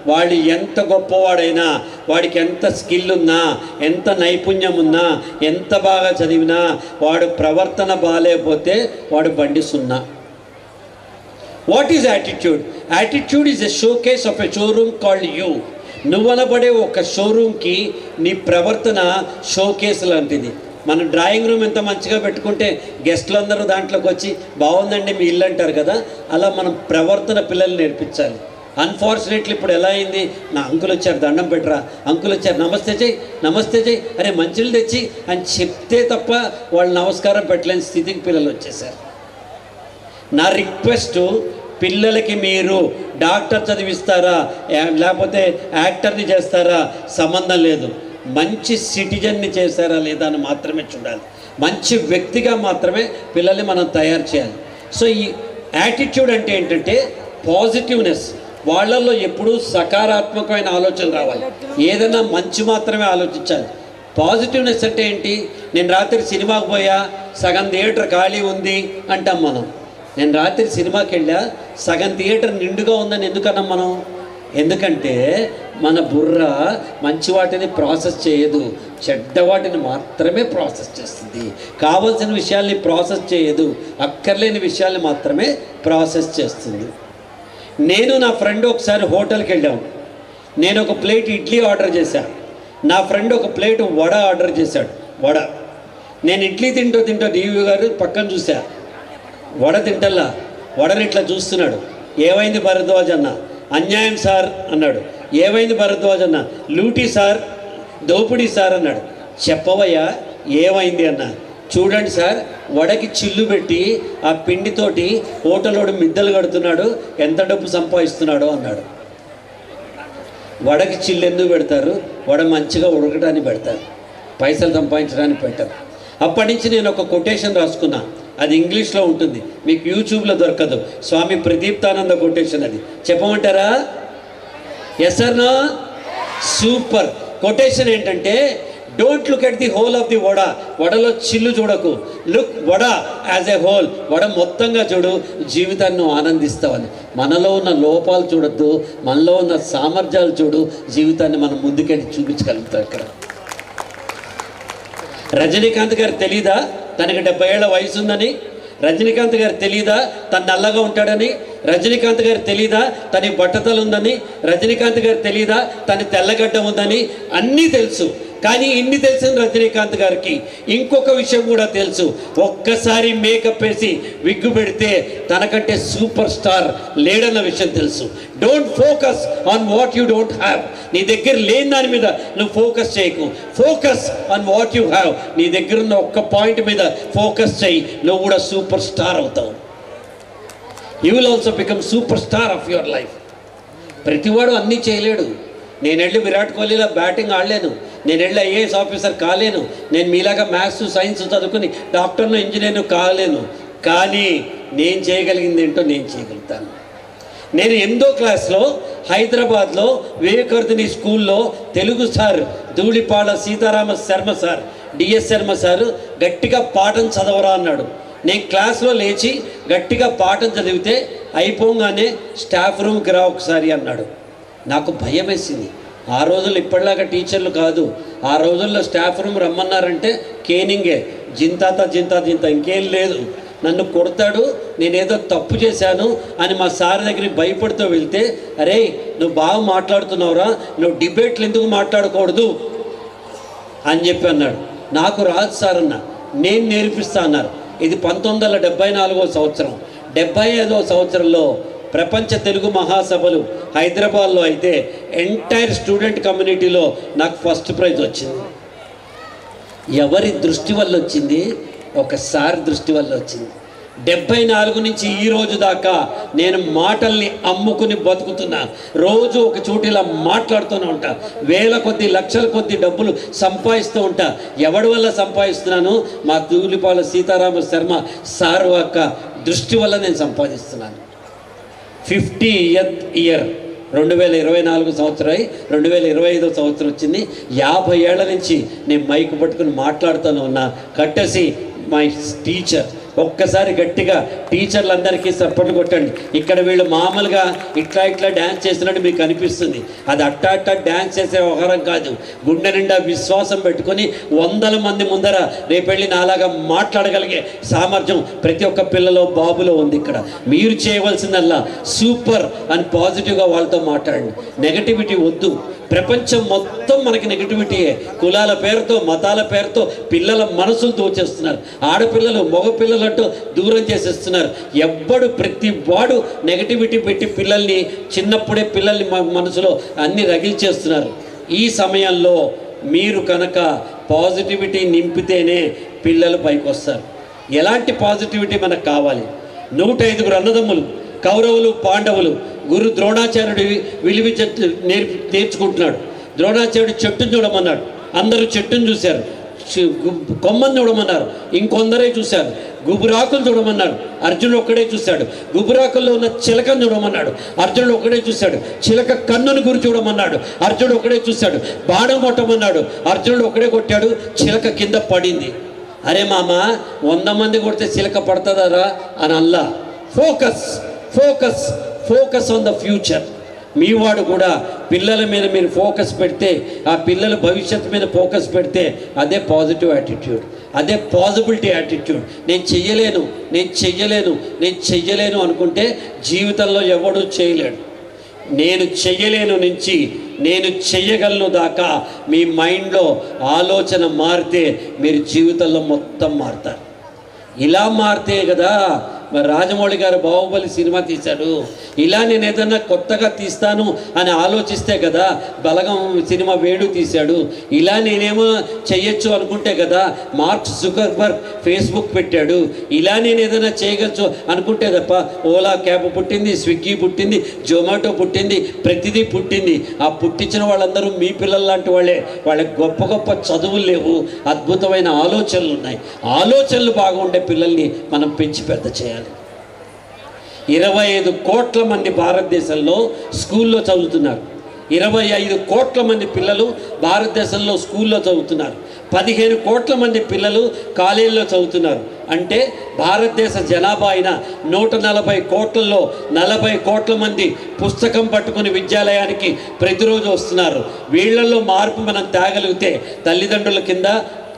వాడు ఎంత గొప్పవాడైనా, వాడికి ఎంత స్కిల్ ఉన్నా, ఎంత నైపుణ్యం ఉన్నా, ఎంత బాగా చదివినా, వాడు ప్రవర్తన బాగాలేకపోతే వాడు బండి సున్నా. What is attitude? Attitude is a showcase of a showroom called you. నువ్వనబడే ఒక షోరూమ్కి నీ ప్రవర్తన షోకేస్ లాంటిది. మనం డ్రాయింగ్ రూమ్ ఎంత మంచిగా పెట్టుకుంటే గెస్ట్లు అందరూ దాంట్లోకి వచ్చి బాగుందండి మీ ఇల్లు అంటారు కదా, అలా మనం ప్రవర్తన పిల్లల్ని నేర్పించాలి. అన్ఫార్చునేట్లీ ఇప్పుడు ఎలా అయింది, నా అంకులు వచ్చారు దండం పెట్టరా, అంకులు వచ్చారు నమస్తే చెయ్యి, నమస్తే చెయ్యి, అరే మంచిలు తెచ్చి అని చెప్తే తప్ప వాళ్ళు నమస్కారం పెట్టలేని స్థితికి పిల్లలు వచ్చేసారు. నా రిక్వెస్ట్, పిల్లలకి మీరు డాక్టర్ చదివిస్తారా లేకపోతే యాక్టర్ని చేస్తారా సంబంధం లేదు, మంచి సిటిజన్ని చేస్తారా లేదా అని మాత్రమే చూడాలి. మంచి వ్యక్తిగా మాత్రమే పిల్లల్ని మనం తయారు చేయాలి. సో ఈ యాటిట్యూడ్ అంటే ఏంటంటే పాజిటివ్నెస్. వాళ్ళల్లో ఎప్పుడూ సకారాత్మకమైన ఆలోచన రావాలి, ఏదైనా మంచి మాత్రమే ఆలోచించాలి. పాజిటివ్నెస్ అంటే ఏంటి? నేను రాత్రి సినిమాకి పోయా, సగం థియేటర్ ఖాళీ ఉంది అంటాం మనం. నేను రాత్రి సినిమాకి వెళ్ళా, సగం థియేటర్ నిండుగా ఉందని ఎందుకన్నాం మనం? ఎందుకంటే మన బుర్ర మంచి వాటిని ప్రాసెస్ చేయదు, చెడ్డ వాటిని మాత్రమే ప్రాసెస్ చేస్తుంది. కావాల్సిన విషయాల్ని ప్రాసెస్ చేయదు, అక్కర్లేని విషయాల్ని మాత్రమే ప్రాసెస్ చేస్తుంది. నేను నా ఫ్రెండ్ ఒకసారి హోటల్కి వెళ్ళాము. నేను ఒక ప్లేట్ ఇడ్లీ ఆర్డర్ చేశాను, నా ఫ్రెండ్ ఒక ప్లేట్ వడ ఆర్డర్ చేశాడు. వడ నేను ఇడ్లీ తింటూ డివి గారు పక్కన చూసా, వడ తింటల్లా, వడని ఇట్లా చూస్తున్నాడు. ఏమైంది భరద్వాజ్ అన్న? అన్యాయం సార్ అన్నాడు. ఏమైంది భరద్వాజ్ అన్న? లూటీ సార్, దోపిడీ సార్ అన్నాడు. చెప్పవయ్యా ఏమైంది అన్న? చూడండి సార్, వడకి చిల్లు పెట్టి ఆ పిండితోటి హోటలోడు మిద్దలు కడుతున్నాడు, ఎంత డబ్బు సంపాదిస్తున్నాడో అన్నాడు. వడకి చిల్లు ఎందుకు పెడతారు? వడ మంచిగా ఉడకడానికి పెడతారు, పైసలు సంపాదించడానికి పెట్టారు. అప్పటి నుంచి నేను ఒక కొటేషన్ రాసుకున్నా, అది ఇంగ్లీష్లో ఉంటుంది, మీకు యూట్యూబ్లో దొరకదు. స్వామి ప్రదీప్తానంద కొటేషన్, అది చెప్పమంటారా? Yes or no? Super. Quotation ఏంటంటే, don't look at the hole of the vada, వడలో చిల్లు చూడకు, look vada as a hole, vada మొత్తంగా చూడు, జీవితాన్ని నువ్వు ఆనందిస్తావని. మనలో ఉన్న లోపాలు చూడొద్దు, మనలో ఉన్న సామర్థ్యాలు చూడు, జీవితాన్ని మనం ముందుకెళ్ళి చూపించగలుగుతాం. ఇక్కడ రజనీకాంత్ గారు తెలీదా తనకి 70 ఏళ్ల వయసు ఉందని? రజనీకాంత్ గారు తెలీదా తను నల్లగా ఉంటాడని? రజనీకాంత్ గారు తెలీదా తన బట్టతలు ఉందని? రజనీకాంత్ గారు తెలీదా తన తెల్లగడ్డ ఉందని? అన్నీ తెలుసు. కానీ ఇన్ని తెలిసిన రజనీకాంత్ గారికి ఇంకొక విషయం కూడా తెలుసు, ఒక్కసారి మేకప్ వేసి విగ్గు పెడితే తనకంటే సూపర్ స్టార్ లేడన్న విషయం తెలుసు. Don't focus on what you don't have. నీ దగ్గర లేని దాని మీద నువ్వు ఫోకస్ చేయకు, focus on what you have. నీ దగ్గర ఉన్న ఒక్క పాయింట్ మీద ఫోకస్ చేయి, నువ్వు కూడా సూపర్ స్టార్ అవుతావు. You will also become super star of your life. ప్రతివాడు అన్నీ చేయలేడు. నేను వెళ్ళి విరాట్ కోహ్లీలా బ్యాటింగ్ ఆడలేను, నేను వెళ్ళి ఐఏఎస్ ఆఫీసర్ కాలేను, నేను మీలాగా మ్యాథ్స్ సైన్స్ చదువుకుని డాక్టర్ను ఇంజనీర్ను కాలేను. కానీ నేను చేయగలిగింది ఏంటో నేను చేయగలుగుతాను. నేను 8వ క్లాస్లో హైదరాబాద్లో వివేకవర్ధిని స్కూల్లో Telugu sir Dhulipala Sitarama Sharma sir, DS Sharma sir గట్టిగా పాఠం చదవరా అన్నాడు. నేను క్లాస్లో లేచి గట్టిగా పాఠం చదివితే అయిపోగానే స్టాఫ్ రూమ్కి రా ఒకసారి అన్నాడు. నాకు భయం వేసింది. ఆ రోజుల్లో ఇప్పటిలాగా టీచర్లు కాదు, ఆ రోజుల్లో స్టాఫ్ రూమ్ రమ్మన్నారంటే కేనింగే, జింతాత జింతా జింత, ఇంకేం లేదు. నన్ను కొడతాడు, నేనేదో తప్పు చేశాను అని మా సార్ దగ్గరికి భయపడుతూ వెళ్తే, అరే నువ్వు బాగా మాట్లాడుతున్నావురా, నువ్వు డిబేట్లు ఎందుకు మాట్లాడకూడదు అని చెప్పి అన్నాడు. నాకు రాదు సార్ అన్న, నేను నేర్పిస్తా అన్నారు. ఇది 1974వ సంవత్సరం. 75వ సంవత్సరంలో ప్రపంచ తెలుగు మహాసభలు హైదరాబాద్లో అయితే ఎంటైర్ స్టూడెంట్ కమ్యూనిటీలో నాకు ఫస్ట్ ప్రైజ్ వచ్చింది. ఎవరి దృష్టి వల్ల వచ్చింది? ఒకసారి దృష్టి వల్ల వచ్చింది. 74 నుంచి ఈ రోజు దాకా నేను మాటల్ని అమ్ముకుని బతుకుతున్నా. రోజు ఒక చోటు ఇలా మాట్లాడుతూనే ఉంటా, వేల కొద్ది లక్షల కొద్ది డబ్బులు సంపాదిస్తూ ఉంటా. ఎవడి వల్ల సంపాదిస్తున్నాను? మా ధూళిపాల సీతారామ శర్మ సార్ యొక్క దృష్టి వల్ల నేను సంపాదిస్తున్నాను. 50th ఇయర్ 2024 సంవత్సరం అయి 2025వ సంవత్సరం వచ్చింది. 50 ఏళ్ల నుంచి నేను మైక్ పట్టుకుని మాట్లాడుతూనే ఉన్నా. కట్టేసి మై టీచర్ ఒక్కసారి గట్టిగా టీచర్లందరికీ సపోర్ట్ కొట్టండి. ఇక్కడ వీళ్ళు మామూలుగా ఇట్లా డ్యాన్స్ చేసినట్టు మీకు అనిపిస్తుంది. అది అట్టా డ్యాన్స్ చేసే వ్యవహారం కాదు. గుండె నిండా విశ్వాసం పెట్టుకొని 100 మంది ముందర రేపెళ్ళి నాలాగా మాట్లాడగలిగే సామర్థ్యం ప్రతి ఒక్క పిల్లలో బాబులో ఉంది. ఇక్కడ మీరు చేయవలసిందల్లా సూపర్ అని పాజిటివ్గా వాళ్ళతో మాట్లాడండి. నెగటివిటీ వద్దు. ప్రపంచం మొత్తం మనకి నెగటివిటీయే. కులాల పేరుతో, మతాల పేరుతో పిల్లల మనసులు దోచేస్తున్నారు. ఆడపిల్లలు మగపిల్లలు అంటూ దూరం చేసేస్తున్నారు. ప్రతి వాడు నెగటివిటీ పెట్టి పిల్లల్ని చిన్నప్పుడే పిల్లల్ని మనసులో అన్ని రగిల్చేస్తున్నారు. ఈ సమయంలో మీరు కనుక పాజిటివిటీ నింపితేనే పిల్లలు పైకి వస్తారు. ఎలాంటి పాజిటివిటీ మనకు కావాలి? 105 అన్నదమ్ములు, కౌరవులు పాండవులు. గురు ద్రోణాచార్యుడు విలువ నేర్చుకుంటున్నాడు. ద్రోణాచార్యుడు చెట్టును చూడమన్నాడు. అందరూ చెట్టును చూశారు. కొమ్మని చూడమన్నారు. ఇంకొందరే చూశారు. గుబురాకులు చూడమన్నాడు. అర్జునుడు ఒక్కడే చూశాడు. గుబురాకుల్లో ఉన్న చిలకను చూడమన్నాడు. అర్జునుడు ఒక్కడే చూశాడు. చిలక కన్నును గురి చూడమన్నాడు. అర్జునుడు ఒక్కడే చూశాడు. బాణం కొట్టమన్నాడు. అర్జునుడు ఒక్కడే కొట్టాడు. చిలక కింద పడింది. అరే మామ, 100 మంది కొడితే చిలక పడుతుందరా అని అల్లా. Focus on the future. మీ వాడు కూడా పిల్లల మీద మీరు ఫోకస్ పెడితే, ఆ పిల్లల భవిష్యత్తు మీద ఫోకస్ పెడితే అదే పాజిటివ్ యాటిట్యూడ్, అదే పాజిబిలిటీ యాటిట్యూడ్. నేను చెయ్యలేను అనుకుంటే జీవితంలో ఎవడూ చేయలేడు. నేను చెయ్యలేను నుంచి నేను చెయ్యగలను దాకా మీ మైండ్లో ఆలోచన మారితే మీరు జీవితంలో మొత్తం మారుతారు. ఇలా మారితే కదా మరి రాజమౌళి గారు బాహుబలి సినిమా తీశాడు. ఇలా నేను ఏదన్నా కొత్తగా తీస్తాను అని ఆలోచిస్తే కదా బలగం సినిమా వేడు తీశాడు. ఇలా నేనేమో చెయ్యొచ్చు అనుకుంటే కదా మార్క్ జుకర్బర్గ్ ఫేస్బుక్ పెట్టాడు. ఇలా నేను ఏదైనా చేయగలచ్చు అనుకుంటే తప్ప ఓలా క్యాబ్ పుట్టింది, స్విగ్గీ పుట్టింది, జొమాటో పుట్టింది, ప్రతిదీ పుట్టింది. ఆ పుట్టించిన వాళ్ళందరూ మీ పిల్లల లాంటి వాళ్ళే. వాళ్ళకి గొప్ప చదువులు లేవు, అద్భుతమైన ఆలోచనలు ఉన్నాయి. ఆలోచనలు బాగుండే పిల్లల్ని మనం పెంచి పెద్ద చేయాలి. 25 కోట్ల మంది భారతదేశంలో స్కూల్లో చదువుతున్నారు. 25 కోట్ల మంది పిల్లలు భారతదేశంలో స్కూల్లో చదువుతున్నారు. 15 కోట్ల మంది పిల్లలు కాలేజీలో చదువుతున్నారు. అంటే భారతదేశ జనాభా అయిన 140 కోట్లలో 40 కోట్ల మంది పుస్తకం పట్టుకుని విద్యాలయానికి ప్రతిరోజు వస్తున్నారు. వీళ్లలో మార్పు మనం తేగలిగితే తల్లిదండ్రుల కింద,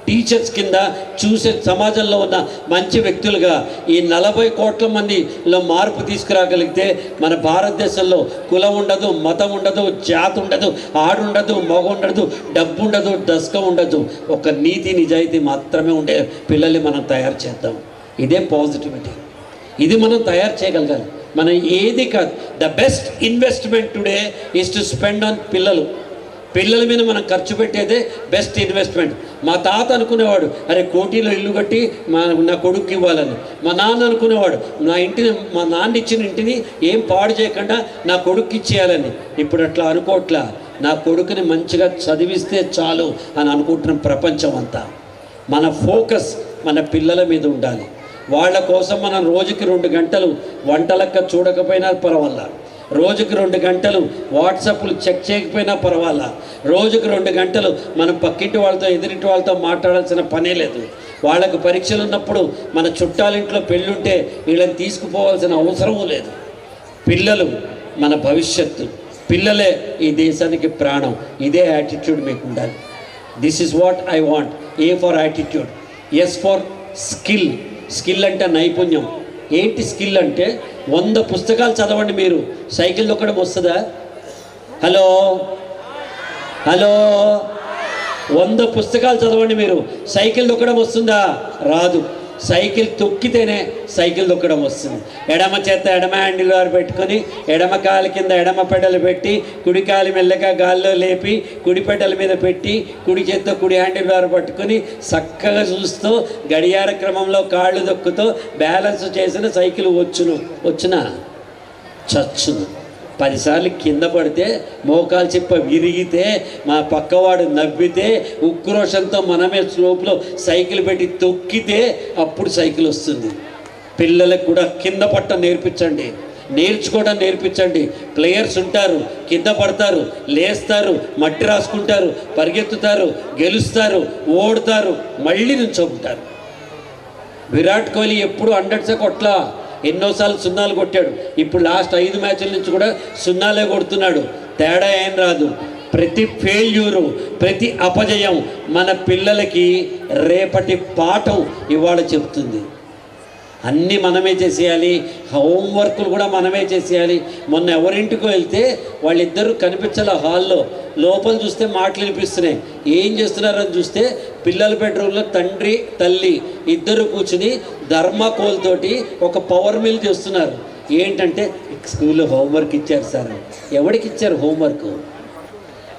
టీచర్స్ కింద చూసే సమాజంలో ఉన్న మంచి వ్యక్తులుగా ఈ 40 కోట్ల మందిలో మార్పు తీసుకురాగలిగితే మన భారతదేశంలో కులం ఉండదు, మతం ఉండదు, జాతి ఉండదు, ఆడుండదు, మగ ఉండదు, డబ్బు ఉండదు, దశకం ఉండదు. ఒక నీతి నిజాయితీ మాత్రమే ఉండే పిల్లల్ని మనం తయారు చేద్దాం. ఇదే పాజిటివిటీ. ఇది మనం తయారు చేయగలగాలి. మనం ఏది కాదు. The best investment today is to spend on పిల్లల మీద మనం ఖర్చు పెట్టేదే బెస్ట్ ఇన్వెస్ట్మెంట్. మా తాత అనుకునేవాడు, అరే కోటిలో ఇల్లు కట్టి నా కొడుకు ఇవ్వాలని. మా నాన్న అనుకునేవాడు, మా నాన్న ఇచ్చిన ఇంటిని ఏం పాడు చేయకుండా నా కొడుకు ఇచ్చేయాలని. ఇప్పుడు అట్లా అనుకోవట్లా. నా కొడుకుని మంచిగా చదివిస్తే చాలు అని అనుకుంటున్న ప్రపంచం అంతా. మన ఫోకస్ మన పిల్లల మీద ఉండాలి. వాళ్ళ కోసం మనం రోజుకి 2 గంటలు వంటలక్క చూడకపోయినా పర్వాలా, రోజుకి 2 గంటలు వాట్సాప్లు చెక్ చేయకపోయినా పర్వాలా, రోజుకి 2 గంటలు మనం పక్కింటి వాళ్ళతో ఎదురింటి వాళ్ళతో మాట్లాడాల్సిన పనే లేదు. వాళ్ళకు పరీక్షలు ఉన్నప్పుడు మన చుట్టాలింట్లో పెళ్ళుంటే వీళ్ళని తీసుకుపోవాల్సిన అవసరమూ లేదు. పిల్లలు మన భవిష్యత్తు. పిల్లలే ఈ దేశానికి ప్రాణం. ఇదే యాటిట్యూడ్ మీకు ఉండాలి. This is what I want. A for attitude, S for skill. Skill అంటే నైపుణ్యం. ఏంటి స్కిల్ అంటే 100 పుస్తకాలు చదవండి, మీరు సైకిల్ తొక్కడం వస్తుందా? హలో 100 పుస్తకాలు చదవండి, మీరు సైకిల్ తొక్కడం వస్తుందా? రాదు. సైకిల్ తొక్కితేనే సైకిల్ తొక్కడం వస్తుంది. ఎడమ చేత ఎడమ హ్యాండిల్ బార్ పెట్టుకొని, ఎడమ కాలు కింద ఎడమ పెడలు పెట్టి, కుడి కాలు మెల్లగా గాల్లో లేపి, కుడి పెడల మీద పెట్టి, కుడి చేత్తో కుడి హ్యాండిల్ బార్ పట్టుకొని చక్కగా చూస్తూ గడియార క్రమంలో కాళ్ళు దొక్కుతూ బ్యాలెన్స్ చేసిన సైకిల్ వచ్చునా చచ్చును. 10 సార్లు కింద పడితే, మోకాలు చిప్ప విరిగితే, మా పక్కవాడు నవ్వితే, ఉక్రోషంతో మనమే స్లోప్లో సైకిల్ పెట్టి తొక్కితే అప్పుడు సైకిల్ వస్తుంది. పిల్లలకు కూడా కింద పట్ట నేర్పించండి, నేర్చుకోవడం నేర్పించండి. ప్లేయర్స్ ఉంటారు, కింద పడతారు, లేస్తారు, మట్టి రాసుకుంటారు, పరిగెత్తుతారు, గెలుస్తారు, ఓడతారు, మళ్ళీ నుంచోబుతారు. విరాట్ కోహ్లీ ఎప్పుడు 100s కొట్లా, ఎన్నోసార్లు సున్నాలు కొట్టాడు. ఇప్పుడు లాస్ట్ 5 మ్యాచ్ల నుంచి కూడా సున్నాలే కొడుతున్నాడు. తేడా ఏం రాదు. ప్రతి ఫెయిల్యూరు, ప్రతి అపజయం మన పిల్లలకి రేపటి పాఠం ఇవాళ చెప్తుంది. అన్నీ మనమే చేసేయాలి, హోంవర్క్లు కూడా మనమే చేసేయాలి. మొన్న ఎవరింటికి వెళ్తే వాళ్ళిద్దరూ కనిపించాల హాల్లో, లోపల చూస్తే మాటలు వినిపిస్తున్నాయి. ఏం చేస్తున్నారని చూస్తే పిల్లల బెడ్రూమ్లో తండ్రి తల్లి ఇద్దరు కూర్చుని ధర్మాకోల్తోటి ఒక పవర్ మిల్ చేస్తున్నారు. ఏంటంటే స్కూల్లో హోంవర్క్ ఇచ్చారు సార్. ఎవరికి ఇచ్చారు హోంవర్క్?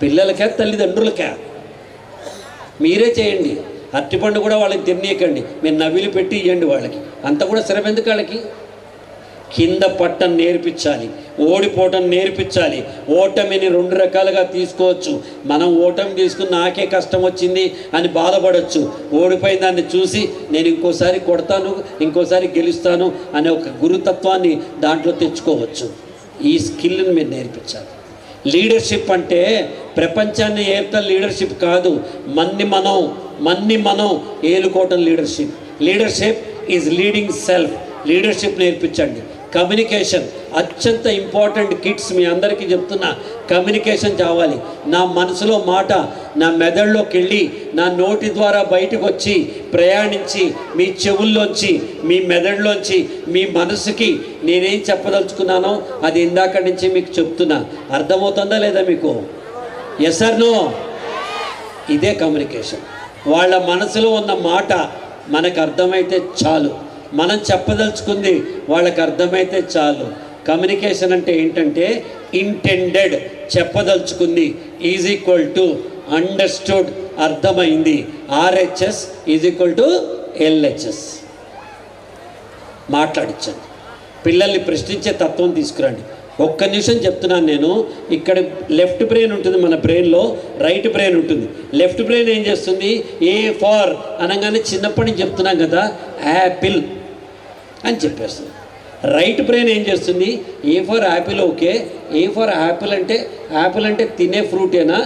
పిల్లలకా తల్లిదండ్రులకా? మీరే చేయండి. అరటిపండు కూడా వాళ్ళకి తినేయకండి, మీరు నవ్విలు పెట్టి ఇవ్వండి వాళ్ళకి. అంత కూడా శ్రమ ఎందుకు వాళ్ళకి? కింద పట్టం నేర్పించాలి, ఓడిపోవటం నేర్పించాలి. ఓటమిని 2 రకాలుగా తీసుకోవచ్చు. మనం ఓటమి తీసుకుని నాకే కష్టం వచ్చింది అని బాధపడవచ్చు. ఓడిపోయిన దాన్ని చూసి నేను ఇంకోసారి కొడతాను, ఇంకోసారి గెలుస్తాను అనే ఒక గురుతత్వాన్ని దాంట్లో తెచ్చుకోవచ్చు. ఈ స్కిల్ని మీరు నేర్పించాలి. లీడర్షిప్ అంటే ప్రపంచాన్ని ఏర్త లీడర్షిప్ కాదు, మన్ని మనం ఏలుకోవటం leadership. Leadership is leading self. Leadership నేర్పించండి. కమ్యూనికేషన్ అత్యంత ఇంపార్టెంట్. కిడ్స్ మీ అందరికీ చెప్తున్నా, కమ్యూనికేషన్ కావాలి. నా మనసులో మాట నా మెదడులోకి వెళ్ళి నా నోటి ద్వారా బయటకు వచ్చి ప్రయాణించి మీ చెవుల్లోంచి, మీ మెదడులోంచి, మీ మనసుకి నేనేం చెప్పదలుచుకున్నానో అది ఇందాక నుంచి మీకు చెప్తున్నా. అర్థమవుతుందా లేదా మీకు? Yes or no? ఇదే కమ్యూనికేషన్. వాళ్ళ మనసులో ఉన్న మాట మనకు అర్థమైతే చాలు, మనం చెప్పదలుచుకుంది వాళ్ళకి అర్థమైతే చాలు. కమ్యూనికేషన్ అంటే ఏంటంటే ఇంటెండెడ్, చెప్పదలుచుకుంది ఈజ్ ఈక్వల్ టు అండర్స్టూడ్, అర్థమైంది. RHS is equal to LHS. మాట్లాడించండి. పిల్లల్ని ప్రశ్నించే తత్వం తీసుకురండి. ఒక్క నిమిషం చెప్తున్నాను నేను. ఇక్కడ లెఫ్ట్ బ్రెయిన్ ఉంటుంది మన బ్రెయిన్లో, రైట్ బ్రెయిన్ ఉంటుంది. లెఫ్ట్ బ్రెయిన్ ఏం చేస్తుంది? ఏ ఫార్ అనగానే చిన్నప్పటి నుంచి చెప్తున్నాం కదా, యాపిల్ అని చెప్పేస్తుంది. రైట్ బ్రెయిన్ ఏం చేస్తుంది? ఏ for Apple, okay, A for Apple అంటే తినే ఫ్రూటేనా,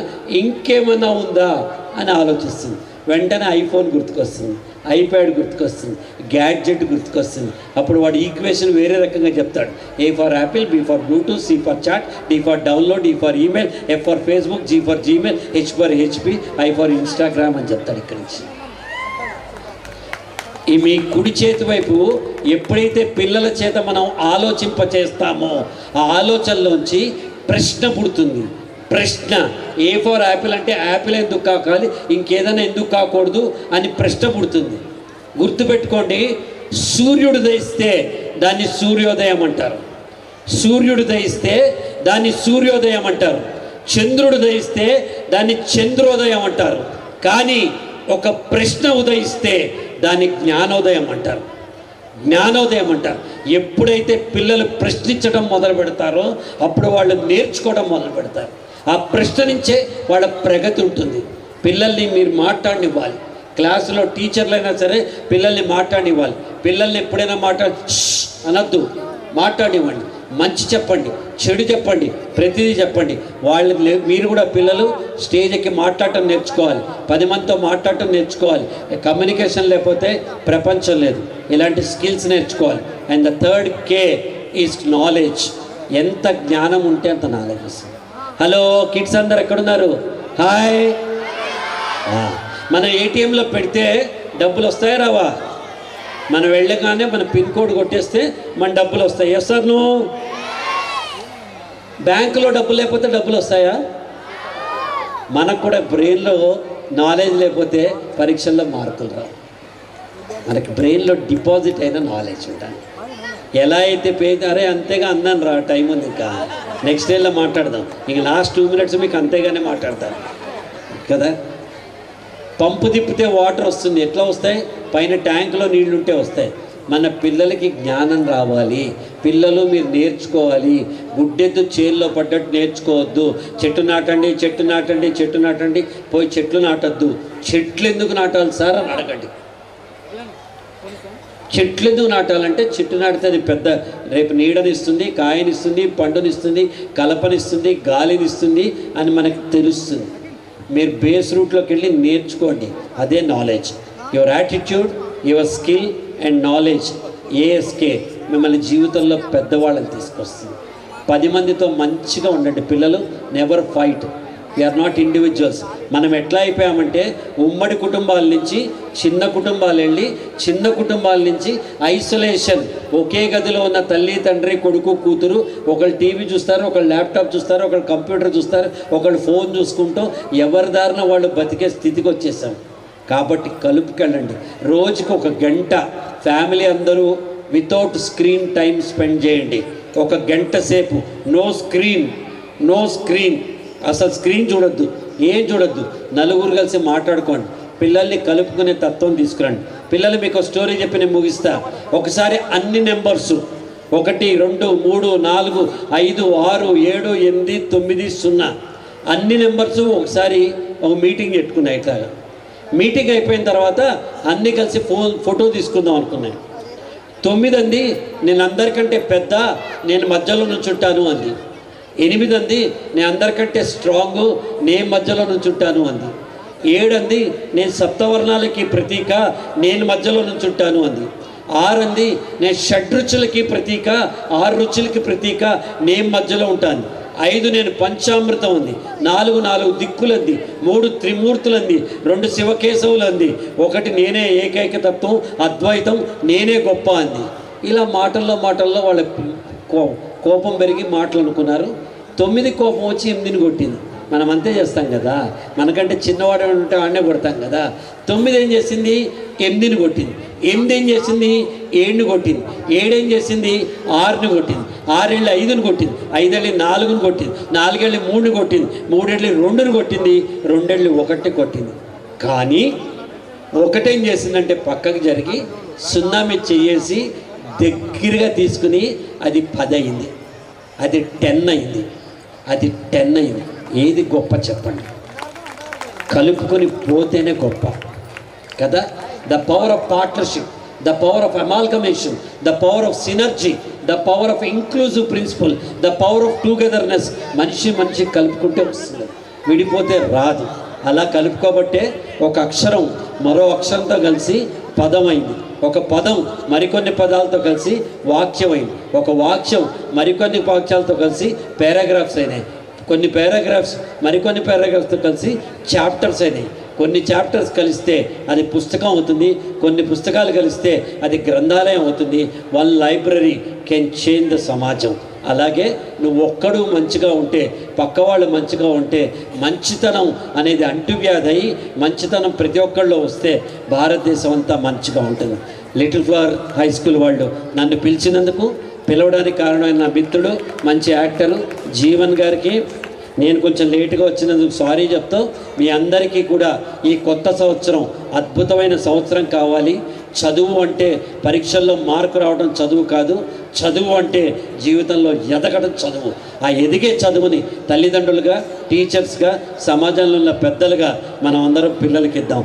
ఇంకేమన్నా ఉందా అని ఆలోచిస్తుంది. వెంటనే ఐఫోన్ గుర్తుకొస్తుంది, ఐప్యాడ్ గుర్తుకొస్తుంది, గ్యాడ్జెట్ గుర్తుకొస్తుంది. అప్పుడు వాడు ఈక్వేషన్ వేరే రకంగా చెప్తాడు. A for apple, B for Bluetooth, C for chat, D for download, E for email, F for Facebook, G for Gmail, H for HP, I for Instagram అని చెప్తాడు. ఇక్కడి నుంచి ఈ మీ కుడి చేతి వైపు ఎప్పుడైతే పిల్లల చేత మనం ఆలోచింపచేస్తామో ఆ ఆలోచనలోంచి ప్రశ్న పుడుతుంది. ప్రశ్న. ఏ ఫర్ యాపిల్ అంటే యాపిల్ ఎందుకు కావాలి, ఇంకేదైనా ఎందుకు కాకూడదు అని ప్రశ్న పుడుతుంది. గుర్తుపెట్టుకోండి, సూర్యుడు దయిస్తే దాన్ని సూర్యోదయం అంటారు, సూర్యుడు దయిస్తే దాన్ని సూర్యోదయం అంటారు, చంద్రుడు దయిస్తే దాన్ని చంద్రోదయం అంటారు. కానీ ఒక ప్రశ్న ఉదయిస్తే దాన్ని జ్ఞానోదయం అంటారు, జ్ఞానోదయం అంటారు. ఎప్పుడైతే పిల్లలు ప్రశ్నించడం మొదలు పెడతారో అప్పుడు వాళ్ళు నేర్చుకోవడం మొదలు పెడతారు. ఆ ప్రశ్న నుంచే వాళ్ళ ప్రగతి ఉంటుంది. పిల్లల్ని మీరు మాట్లాడనివ్వాలి. క్లాసులో టీచర్లైనా సరే పిల్లల్ని మాట్లాడనివ్వాలి. పిల్లల్ని ఎప్పుడైనా అనద్దు, మాట్లాడివ్వండి. మంచి చెప్పండి, చెడు చెప్పండి, ప్రతిదీ చెప్పండి. మీరు కూడా పిల్లలు స్టేజ్ ఎక్కి మాట్లాడటం నేర్చుకోవాలి, 10 మందితో మాట్లాడటం నేర్చుకోవాలి. కమ్యూనికేషన్ లేకపోతే ప్రపంచం లేదు. ఇలాంటి స్కిల్స్ నేర్చుకోవాలి. And the third K is knowledge. ఎంత జ్ఞానం ఉంటే అంత నాలెడ్జ్ వస్తుంది. హలో కిడ్స్ అందరు ఎక్కడున్నారు? హాయ్. మన ATMలో పెడితే డబ్బులు వస్తాయా రావా? మనం వెళ్ళగానే మన పిన్ కోడ్ కొట్టేస్తే మన డబ్బులు వస్తాయి. Yes or no? బ్యాంకులో డబ్బులు లేకపోతే డబ్బులు వస్తాయా? మనకు కూడా బ్రెయిన్లో నాలెడ్జ్ లేకపోతే పరీక్షల్లో మార్కులు రావు. మనకి బ్రెయిన్లో డిపాజిట్ అయిన నాలెడ్జ్ ఉంటాయి. ఎలా అయితే అరే అంతేగా అన్నాను రా, టైం ఉంది, ఇంకా నెక్స్ట్ డేలో మాట్లాడదాం. ఇంక లాస్ట్ 2 minutes మీకు అంతేగానే మాట్లాడతారు కదా. పంపు తిప్పితే వాటర్ వస్తుంది, ఎట్లా వస్తాయి? పైన ట్యాంకులో నీళ్లు ఉంటే వస్తాయి. మన పిల్లలకి జ్ఞానం రావాలి. పిల్లలు మీరు నేర్చుకోవాలి. గుడ్డెద్దు చేల్లో పడ్డట్టు నేర్చుకోవద్దు. చెట్టు నాటండి, చెట్టు నాటండి, చెట్టు నాటండి, పోయి చెట్లు నాటద్దు. చెట్లు ఎందుకు నాటాలి సార్ అని అడగండి. చెట్లు ఎందుకు నాటాలంటే చెట్టు నాటితే అది పెద్ద రేపు నీడనిస్తుంది, కాయనిస్తుంది, పండునిస్తుంది, కలపనిస్తుంది, గాలినిస్తుంది అని మనకు తెలుస్తుంది. మీరు బేస్ రూట్లోకి వెళ్ళి నేర్చుకోండి. అదే knowledge. Your attitude, your skill and knowledge ASK మిమ్మల్ని జీవితంలో పెద్దవాళ్ళని తీసుకొస్తుంది. 10 మందితో మంచిగా ఉండండి పిల్లలు. Never fight. We're not individuals. మనం ఎట్లా అయిపోయామంటే ఉమ్మడి కుటుంబాల నుంచి చిన్న కుటుంబాలు వెళ్ళి చిన్న కుటుంబాల నుంచి ఐసోలేషన్. ఒకే గదిలో ఉన్న తల్లి తండ్రి కొడుకు కూతురు ఒకళ్ళు టీవీ చూస్తారు, ఒకళ్ళు ల్యాప్టాప్ చూస్తారు, ఒకళ్ళు కంప్యూటర్ చూస్తారు, ఒకళ్ళు ఫోన్ చూసుకుంటూ ఎవరి దారిన వాళ్ళు బతికే స్థితికి వచ్చేసాం. కాబట్టి కలుపుకెళ్ళండి. రోజుకి 1 గంట ఫ్యామిలీ అందరూ వితౌట్ స్క్రీన్ టైం స్పెండ్ చేయండి. 1 గంట సేపు నో స్క్రీన్. అసలు స్క్రీన్ చూడొద్దు, ఏం చూడొద్దు. నలుగురు కలిసి మాట్లాడుకోండి. పిల్లల్ని కలుపుకునే తత్వం తీసుకురండి. పిల్లలు మీకు స్టోరీ చెప్పి నేను ముగిస్తా. ఒకసారి అన్ని నెంబర్సు 1 2 3 4 5 6 7 8 9 0 అన్ని నెంబర్సు ఒకసారి ఒక మీటింగ్ పెట్టుకున్నాయి. ఇట్లాగా మీటింగ్ అయిపోయిన తర్వాత అన్నీ కలిసి ఫోటో తీసుకుందాం అనుకున్నాయి. 9 అంది నేను అందరికంటే పెద్ద, నేను మధ్యలో నుంచుంటాను అంది. 8 అంది నేను అందరికంటే స్ట్రాంగు, నేను మధ్యలో నుంచుంటాను అంది. 7 అంది నేను సప్తవర్ణాలకి ప్రతీక, నేను మధ్యలో నుంచుంటాను అంది. 6 అంది నేను షడ్రుచులకి ప్రతీక, 6 రుచులకి ప్రతీక, నేను మధ్యలో ఉంటాను. 5 నేను పంచామృతం అంది. 4 దిక్కులంది. 3 త్రిమూర్తులంది. 2 శివకేశవులంది. 1 నేనే ఏకైక తత్వం అద్వైతం, నేనే గొప్ప అంది. ఇలా మాటల్లో వాళ్ళ కోపం పెరిగి మాటలు అనుకున్నారు. 9 కోపం వచ్చి 8ని కొట్టింది. మనం అంతే చేస్తాం కదా, మనకంటే చిన్నవాడు ఉంటే వాడినే కొడతాం కదా. 9 ఏం చేసింది? 8ని కొట్టింది. 8 ఏం చేసింది? 7ని కొట్టింది. 7 ఏం చేసింది? 6ని కొట్టింది. 6 వెళ్ళి 5ని కొట్టింది. 5 వెళ్ళి 4ని కొట్టింది. 4 వెళ్ళి 3ని కొట్టింది. 3 వెళ్ళి 2ని కొట్టింది. 2 వెళ్ళి 1ని కొట్టింది. కానీ 1 ఏం చేసిందంటే పక్కకు జరిగి 0 మీద చెయ్యేసి దగ్గరగా తీసుకుని అది 10 అయింది, అది 10 అయింది, అది 10 అయింది. ఏది గొప్ప చెప్పండి? కలుపుకొని పోతేనే గొప్ప కదా. The power of partnership, the power of amalgamation, the power of synergy, the power of inclusive principle, the power of togetherness. మనిషి కలుపుకుంటే వస్తుంది, విడిపోతే రాదు. అలా కలుపుకోబట్టే ఒక అక్షరం మరో అక్షరంతో కలిసి పదమైంది. ఒక పదం మరికొన్ని పదాలతో కలిసి వాక్యమైంది. ఒక వాక్యం మరికొన్ని వాక్యాలతో కలిసి పారాగ్రాఫ్స్ అయినాయి. కొన్ని పారాగ్రాఫ్స్ మరికొన్ని పారాగ్రాఫ్స్తో కలిసి చాప్టర్స్ అయినాయి. కొన్ని చాప్టర్స్ కలిస్తే అది పుస్తకం అవుతుంది. కొన్ని పుస్తకాలు కలిస్తే అది గ్రంథాలయం అవుతుంది. 1 లైబ్రరీ కెన్ చేంజ్ ద సమాజం. అలాగే నువ్వు ఒక్కడు మంచిగా ఉంటే, పక్కవాళ్ళు మంచిగా ఉంటే, మంచితనం అనేది అంటువ్యాధి అయి మంచితనం ప్రతి ఒక్కళ్ళు వస్తే భారతదేశం అంతా మంచిగా ఉంటుంది. లిటిల్ ఫ్లవర్ హై స్కూల్ వాళ్ళు నన్ను పిలవడానికి కారణమైన నా మిత్రుడు మంచి యాక్టరు జీవన్ గారికి నేను కొంచెం లేటుగా వచ్చినందుకు సారీ చెప్తూ, మీ అందరికీ కూడా ఈ కొత్త సంవత్సరం అద్భుతమైన సంవత్సరం కావాలి. చదువు అంటే పరీక్షల్లో మార్కు రావడం చదువు కాదు. చదువు అంటే జీవితంలో ఎదగడం చదువు. ఆ ఎదిగే చదువుని తల్లిదండ్రులుగా, టీచర్స్గా, సమాజంలో ఉన్న పెద్దలుగా మనం అందరం పిల్లలకి ఇద్దాం.